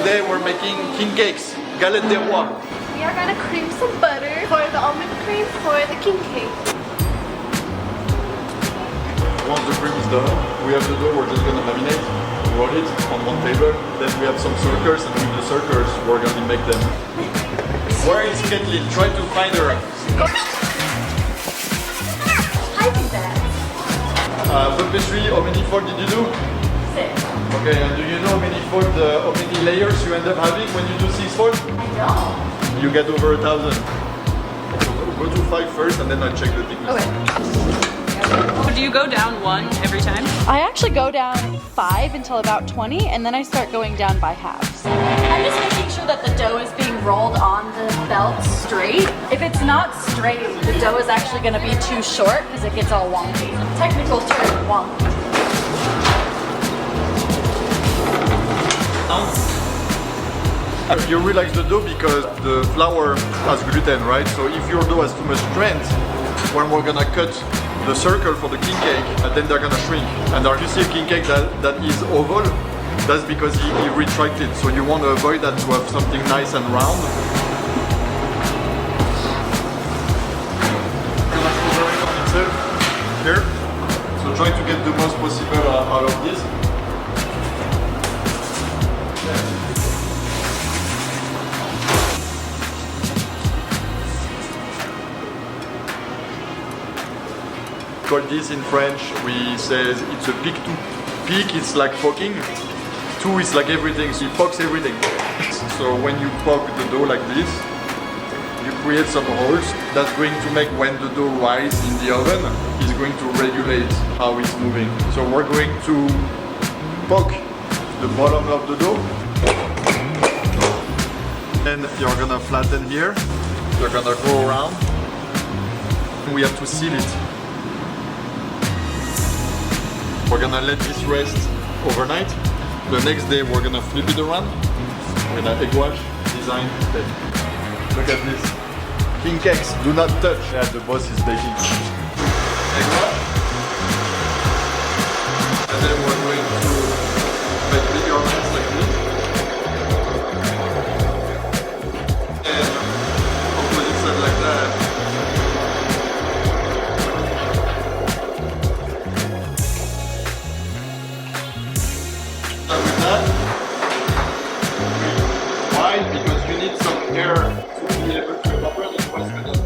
Today we're making king cakes, Galette Des Rois. We are gonna cream some butter for the almond cream for the king cake. Once the cream is done, we have the dough, we're just gonna laminate, roll it on one table. Then we have some circles, and with the circles, we're gonna make them. Where is Caitlin? Try to find her. I do that. The pastry, how many fold did you do? 6. Okay, and do you know how many layers you end up having when you do 6 fold? I know. You get over 1,000. So go to 5 first, and then I'll check the thickness. Okay. Do you go down 1 every time? I actually go down 5 until about 20, and then I start going down by halves. I'm just making sure that the dough is being rolled on the belt straight. If it's not straight, the dough is actually going to be too short because it gets all wonky. Technical term, wonky. You relax the dough because the flour has gluten, right? So if your dough has too much strength, when we're gonna cut the circle for the king cake, then they're gonna shrink. And if you see a king cake that is oval, that's because he retracted. So you want to avoid that to have something nice and round. Here. So try to get the most possible out of this. Call this in French, we say it's a pique-tout. Pique is like poking, tout is like everything, so it pokes everything. So when you poke the dough like this, you create some holes. That's going to make when the dough rises in the oven, it's going to regulate how it's moving. So we're going to poke the bottom of the dough. Then you're gonna flatten here, you're gonna go around. We have to seal it. We're gonna let this rest overnight. The next day we're gonna flip it around. We're gonna egg wash, design, then. Look at this. King cakes, do not touch. Yeah, the boss is baking. Egg wash. And then we're going to make bigger lines like this. And opposite side like that. Why? Because you need some air to be able to evaporate, otherwise it's